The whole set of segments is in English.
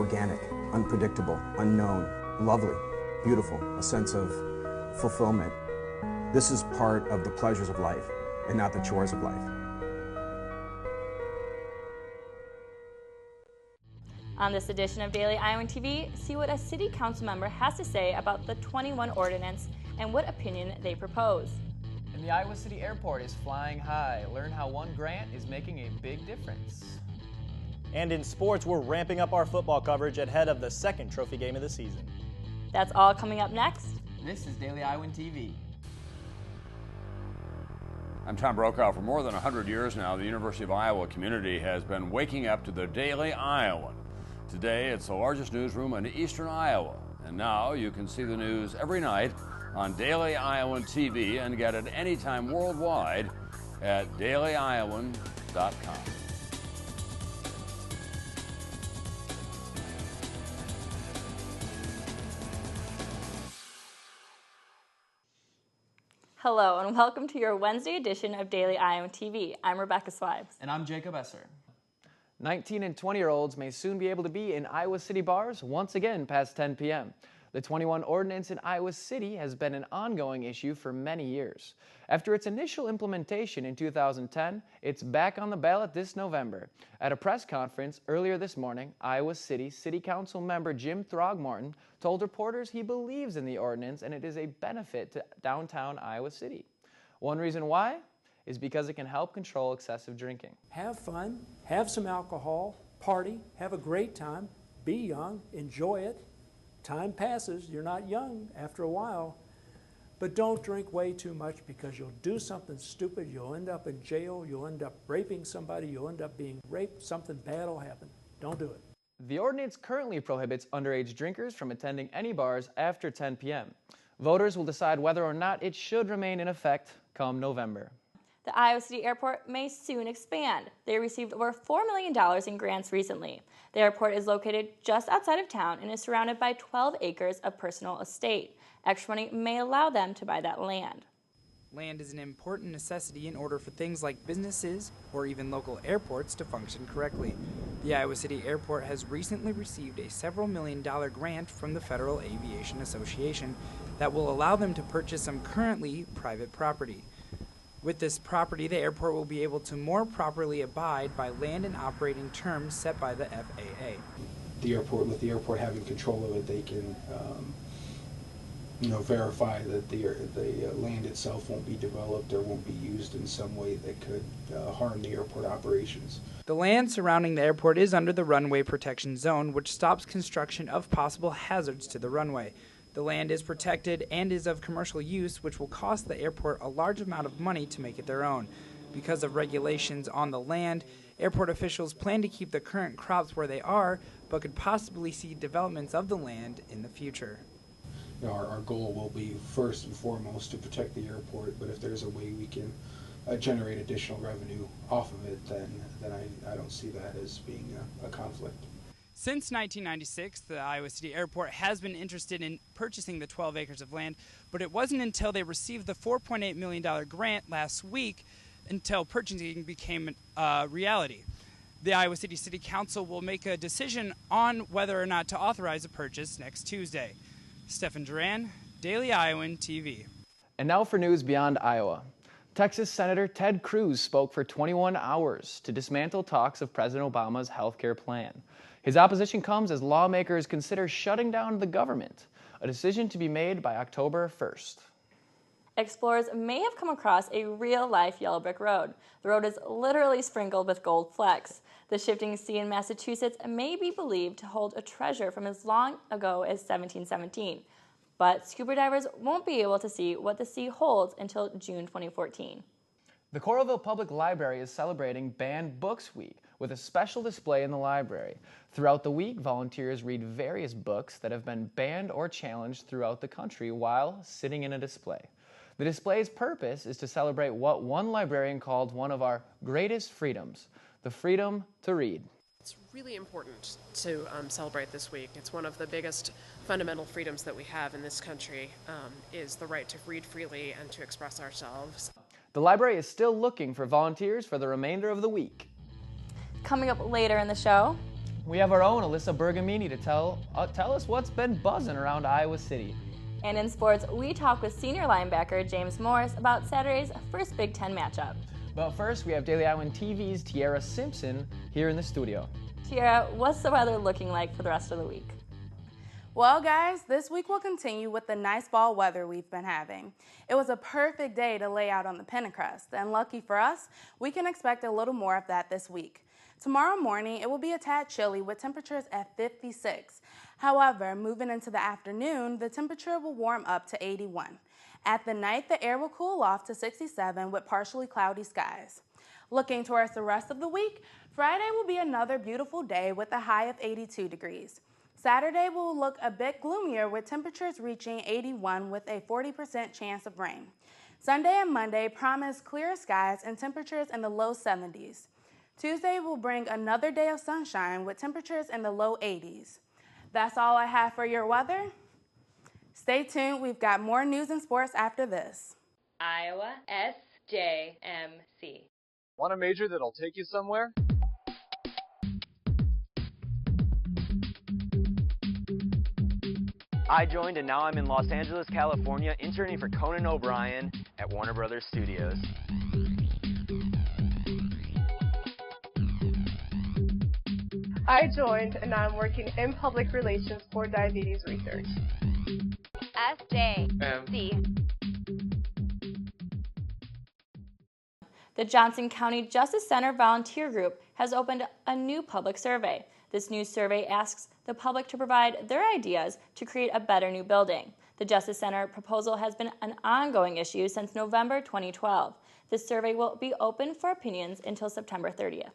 organic, unpredictable, unknown, lovely, beautiful, a sense of fulfillment. This is part of the pleasures of life and not the chores of life. On this edition of Daily Iowan TV, see what a city council member has to say about the 21 ordinance and what opinion they propose. And the Iowa City Airport is flying high. Learn how one grant is making a big difference. And in sports, we're ramping up our football coverage ahead of the second trophy game of the season. That's all coming up next. This is Daily Iowan TV. I'm Tom Brokaw. For more than 100 years now, the University of Iowa community has been waking up to the Daily Iowan. Today, it's the largest newsroom in eastern Iowa. And now you can see the news every night on Daily Iowan TV and get it anytime worldwide at dailyiowan.com. Hello and welcome to your Wednesday edition of Daily Iowan TV. I'm Rebecca Swibes. And I'm Jacob Esser. 19 and 20-year-olds may soon be able to be in Iowa City bars once again past 10 p.m. The 21 ordinance in Iowa City has been an ongoing issue for many years. After its initial implementation in 2010, it's back on the ballot this November. At a press conference earlier this morning, Iowa City Council member Jim Throgmorton told reporters he believes in the ordinance and it is a benefit to downtown Iowa City. One reason why is because it can help control excessive drinking. Have fun, have some alcohol, party, have a great time, be young, enjoy it. Time passes, you're not young after a while, but don't drink way too much because you'll do something stupid, you'll end up in jail, you'll end up raping somebody, you'll end up being raped, something bad will happen. Don't do it. The ordinance currently prohibits underage drinkers from attending any bars after 10 p.m. Voters will decide whether or not it should remain in effect come November. The Iowa City Airport may soon expand. They received over $4 million in grants recently. The airport is located just outside of town and is surrounded by 12 acres of personal estate. Extra money may allow them to buy that land. Land is an important necessity in order for things like businesses or even local airports to function correctly. The Iowa City Airport has recently received a several million-dollar grant from the Federal Aviation Association that will allow them to purchase some currently private property. With this property, the airport will be able to more properly abide by land and operating terms set by the FAA. With the airport having control of it, they can verify that the land itself won't be developed or won't be used in some way that could harm the airport operations. The land surrounding the airport is under the runway protection zone, which stops construction of possible hazards to the runway. The land is protected and is of commercial use, which will cost the airport a large amount of money to make it their own. Because of regulations on the land, airport officials plan to keep the current crops where they are, but could possibly see developments of the land in the future. Our goal will be first and foremost to protect the airport, but if there's a way we can generate additional revenue off of it, then I don't see that as being a conflict. Since 1996, the Iowa City Airport has been interested in purchasing the 12 acres of land, but it wasn't until they received the $4.8 million grant last week until purchasing became a reality. The Iowa City Council will make a decision on whether or not to authorize a purchase next Tuesday. Stephen Duran, Daily Iowan TV. And now for news beyond Iowa. Texas Senator Ted Cruz spoke for 21 hours to dismantle talks of President Obama's health care plan. His opposition comes as lawmakers consider shutting down the government, a decision to be made by October 1st. Explorers may have come across a real-life yellow brick road. The road is literally sprinkled with gold flecks. The shifting sea in Massachusetts may be believed to hold a treasure from as long ago as 1717. But scuba divers won't be able to see what the sea holds until June 2014. The Coralville Public Library is celebrating Banned Books Week with a special display in the library. Throughout the week, volunteers read various books that have been banned or challenged throughout the country while sitting in a display. The display's purpose is to celebrate what one librarian called one of our greatest freedoms, the freedom to read. It's really important to celebrate this week. It's one of the biggest fundamental freedoms that we have in this country, is the right to read freely and to express ourselves. The library is still looking for volunteers for the remainder of the week. Coming up later in the show, We have our own Alyssa Bergamini to tell us what's been buzzing around Iowa City. And in sports, we talk with senior linebacker James Morris about Saturday's first Big Ten matchup. But first, we have Daily Iowan TV's Tiara Simpson here in the studio. Tiara, what's the weather looking like for the rest of the week? Well, guys, this week we'll continue with the nice fall weather we've been having. It was a perfect day to lay out on the Pentecrest, and lucky for us, we can expect a little more of that this week. Tomorrow morning, it will be a tad chilly with temperatures at 56. However, moving into the afternoon, the temperature will warm up to 81. At the night, the air will cool off to 67 with partially cloudy skies. Looking towards the rest of the week, Friday will be another beautiful day with a high of 82 degrees. Saturday will look a bit gloomier with temperatures reaching 81 with a 40% chance of rain. Sunday and Monday promise clear skies and temperatures in the low 70s. Tuesday will bring another day of sunshine with temperatures in the low 80s. That's all I have for your weather. Stay tuned, we've got more news and sports after this. Iowa SJMC. Want a major that'll take you somewhere? I joined and now I'm in Los Angeles, California, interning for Conan O'Brien at Warner Brothers Studios. I joined and now I'm working in public relations for diabetes research. SJMC. The Johnson County Justice Center Volunteer Group has opened a new public survey. This new survey asks the public to provide their ideas to create a better new building. The Justice Center proposal has been an ongoing issue since November 2012. This survey will be open for opinions until September 30th.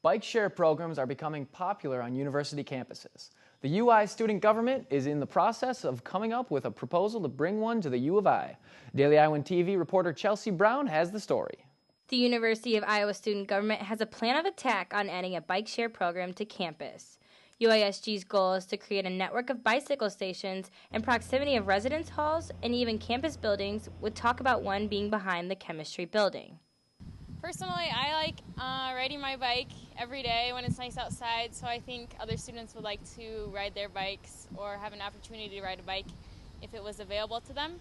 Bike share programs are becoming popular on university campuses. The UI student government is in the process of coming up with a proposal to bring one to the U of I. Daily Iowan TV reporter Chelsea Brown has the story. The University of Iowa student government has a plan of attack on adding a bike share program to campus. UISG's goal is to create a network of bicycle stations in proximity of residence halls and even campus buildings, with talk about one being behind the chemistry building. Personally, I like riding my bike every day when it's nice outside, so I think other students would like to ride their bikes or have an opportunity to ride a bike if it was available to them.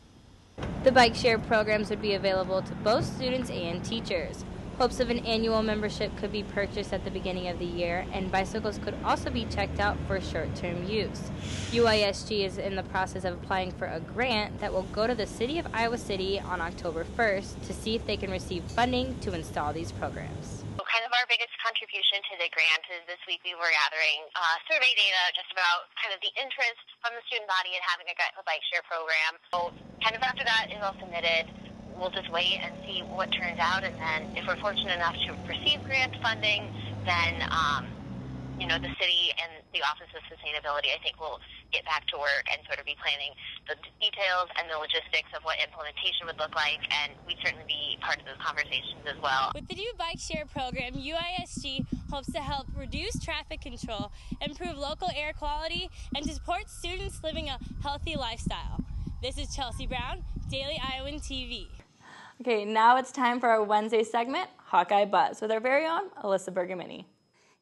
The bike share programs would be available to both students and teachers. Hopes of an annual membership could be purchased at the beginning of the year, and bicycles could also be checked out for short-term use. UISG is in the process of applying for a grant that will go to the City of Iowa City on October 1st to see if they can receive funding to install these programs. Kind of our biggest contribution to the grant is this week we were gathering survey data just about kind of the interest from the student body in having a bike share program. So kind of after that is all submitted, we'll just wait and see what turns out, and then if we're fortunate enough to receive grant funding, then the city and the Office of Sustainability, I think, will get back to work and sort of be planning the details and the logistics of what implementation would look like, and we'd certainly be part of those conversations as well. With the new bike share program, UISG hopes to help reduce traffic control, improve local air quality, and to support students living a healthy lifestyle. This is Chelsea Brown, Daily Iowan TV. Okay, now it's time for our Wednesday segment, Hawkeye Buzz, with our very own Alyssa Bergamini.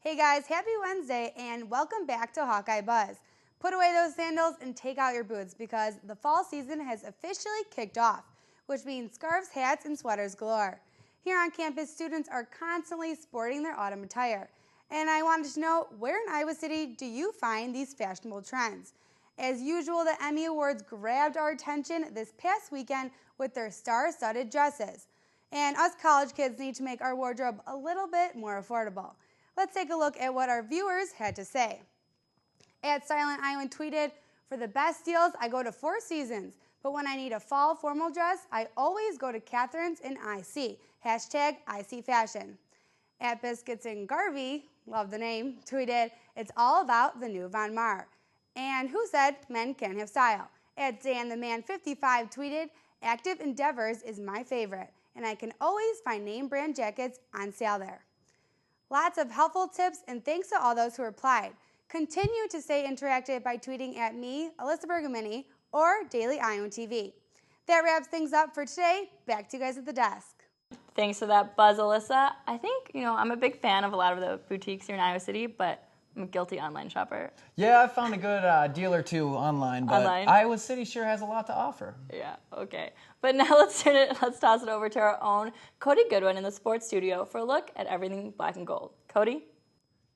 Hey guys, happy Wednesday and welcome back to Hawkeye Buzz. Put away those sandals and take out your boots because the fall season has officially kicked off, which means scarves, hats, and sweaters galore. Here on campus, students are constantly sporting their autumn attire. And I wanted to know, where in Iowa City do you find these fashionable trends? As usual, the Emmy Awards grabbed our attention this past weekend with their star-studded dresses. And us college kids need to make our wardrobe a little bit more affordable. Let's take a look at what our viewers had to say. At Silent Iowan tweeted, "For the best deals, I go to Four Seasons, but when I need a fall formal dress, I always go to Catherine's in IC, hashtag IC Fashion." At Biscuits and Garvey, love the name, tweeted, "It's all about the new Von Mar." And who said men can have style? At Dan the Man 55 tweeted, "Active Endeavors is my favorite, and I can always find name brand jackets on sale there." Lots of helpful tips, and thanks to all those who replied. Continue to stay interactive by tweeting at me, Alyssa Bergamini, or Daily Iowan TV. That wraps things up for today. Back to you guys at the desk. Thanks for that buzz, Alyssa. I think, I'm a big fan of a lot of the boutiques here in Iowa City, but I'm a guilty online shopper. Yeah, I found a good deal or two online, but Iowa City sure has a lot to offer. Yeah, okay. But now let's toss it over to our own Cody Goodwin in the sports studio for a look at everything black and gold. Cody?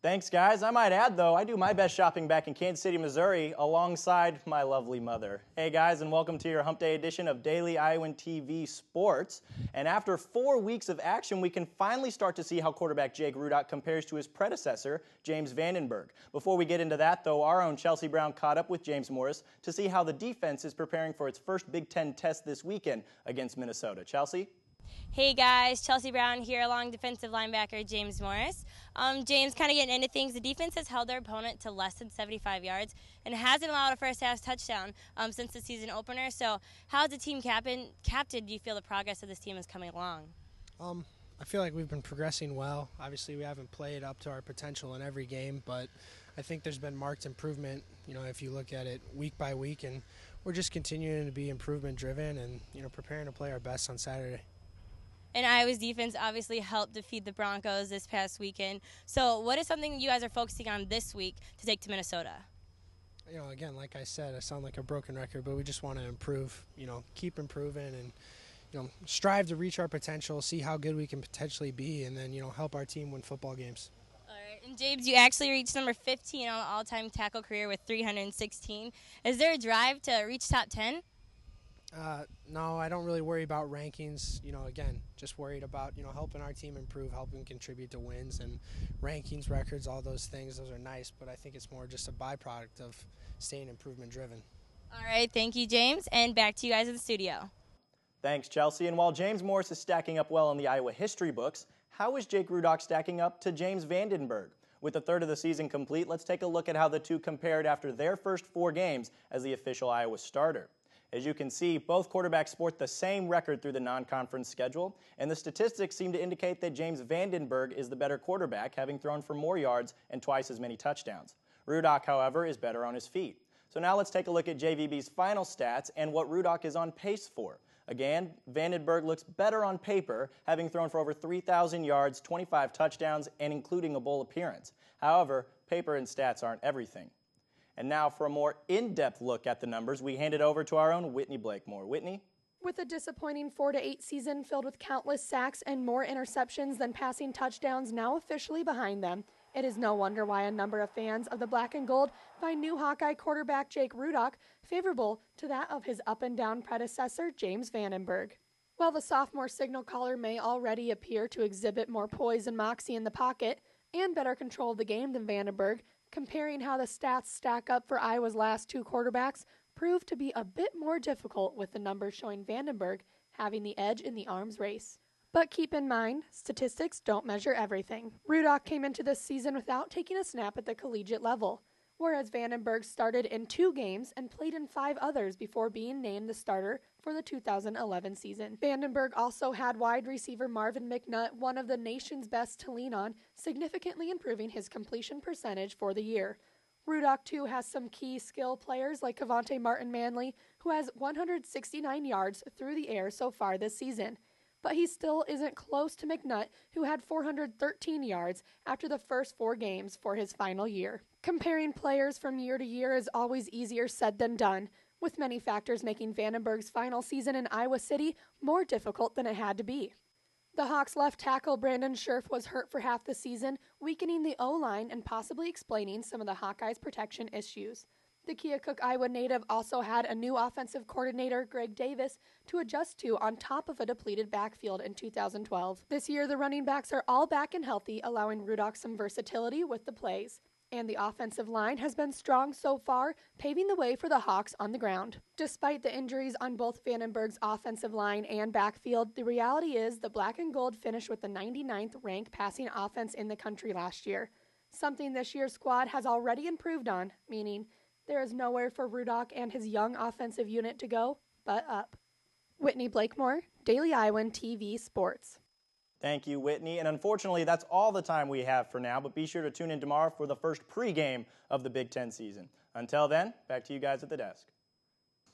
Thanks, guys. I might add, though, I do my best shopping back in Kansas City, Missouri, alongside my lovely mother. Hey, guys, and welcome to your Hump Day edition of Daily Iowan TV Sports. And after 4 weeks of action, we can finally start to see how quarterback Jake Rudock compares to his predecessor, James Vandenberg. Before we get into that, though, our own Chelsea Brown caught up with James Morris to see how the defense is preparing for its first Big Ten test this weekend against Minnesota. Chelsea? Hey guys, Chelsea Brown here along defensive linebacker James Morris. James, kind of getting into things, the defense has held their opponent to less than 75 yards and hasn't allowed a first half touchdown since the season opener. So how as a team captain, do you feel the progress of this team is coming along? I feel like we've been progressing well. Obviously we haven't played up to our potential in every game, but I think there's been marked improvement, if you look at it week by week, and we're just continuing to be improvement driven and, preparing to play our best on Saturday. And Iowa's defense obviously helped defeat the Broncos this past weekend. So what is something you guys are focusing on this week to take to Minnesota? Again, like I said, I sound like a broken record, but we just want to improve, keep improving and, strive to reach our potential, see how good we can potentially be, and then, help our team win football games. All right. And James, you actually reached number 15 on the all-time tackle career with 316. Is there a drive to reach top 10? No, I don't really worry about rankings. Again, just worried about, helping our team improve, helping contribute to wins and rankings, records, all those things. Those are nice, but I think it's more just a byproduct of staying improvement driven. All right. Thank you, James. And back to you guys in the studio. Thanks, Chelsea. And while James Morris is stacking up well in the Iowa history books, how is Jake Rudock stacking up to James Vandenberg? With a third of the season complete, let's take a look at how the two compared after their first 4 games as the official Iowa starter. As you can see, both quarterbacks sport the same record through the non-conference schedule, and the statistics seem to indicate that James Vandenberg is the better quarterback, having thrown for more yards and twice as many touchdowns. Rudock, however, is better on his feet. So now let's take a look at JVB's final stats and what Rudock is on pace for. Again, Vandenberg looks better on paper, having thrown for over 3,000 yards, 25 touchdowns, and including a bowl appearance. However, paper and stats aren't everything. And now for a more in-depth look at the numbers, we hand it over to our own Whitney Blakemore. Whitney? With a disappointing 4-8 season filled with countless sacks and more interceptions than passing touchdowns now officially behind them, it is no wonder why a number of fans of the black and gold find new Hawkeye quarterback Jake Rudock favorable to that of his up-and-down predecessor James Vandenberg. While the sophomore signal caller may already appear to exhibit more poise and moxie in the pocket and better control of the game than Vandenberg, comparing how the stats stack up for Iowa's last 2 quarterbacks proved to be a bit more difficult, with the numbers showing Vandenberg having the edge in the arms race. But keep in mind, statistics don't measure everything. Rudock came into this season without taking a snap at the collegiate level, whereas Vandenberg started in 2 games and played in 5 others before being named the starter for the 2011 season. Vandenberg also had wide receiver Marvin McNutt, one of the nation's best, to lean on, significantly improving his completion percentage for the year. Rudock, too, has some key skill players like Cavante Martin-Manley, who has 169 yards through the air so far this season. But he still isn't close to McNutt, who had 413 yards after the first 4 games for his final year. Comparing players from year to year is always easier said than done, with many factors making Vandenberg's final season in Iowa City more difficult than it had to be. The Hawks left tackle Brandon Scherf was hurt for half the season, weakening the O-line and possibly explaining some of the Hawkeyes' protection issues. The Keokuk, Iowa native also had a new offensive coordinator, Greg Davis, to adjust to on top of a depleted backfield in 2012. This year, the running backs are all back and healthy, allowing Rudock some versatility with the plays. And the offensive line has been strong so far, paving the way for the Hawks on the ground. Despite the injuries on both Vandenberg's offensive line and backfield, the reality is the black and gold finished with the 99th ranked passing offense in the country last year, something this year's squad has already improved on, meaning there is nowhere for Rudock and his young offensive unit to go but up. Whitney Blakemore, Daily Iowan TV Sports. Thank you, Whitney. And unfortunately, that's all the time we have for now, but be sure to tune in tomorrow for the first pregame of the Big Ten season. Until then, back to you guys at the desk.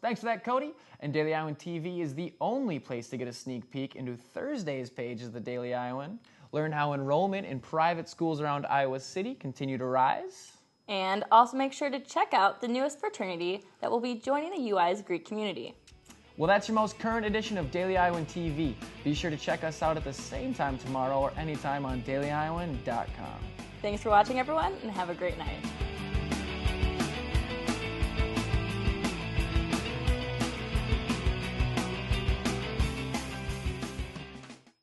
Thanks for that, Cody. And Daily Iowan TV is the only place to get a sneak peek into Thursday's page of the Daily Iowan. Learn how enrollment in private schools around Iowa City continue to rise. And also make sure to check out the newest fraternity that will be joining the UI's Greek community. Well, that's your most current edition of Daily Iowan TV. Be sure to check us out at the same time tomorrow or anytime on dailyiowan.com. Thanks for watching, everyone, and have a great night.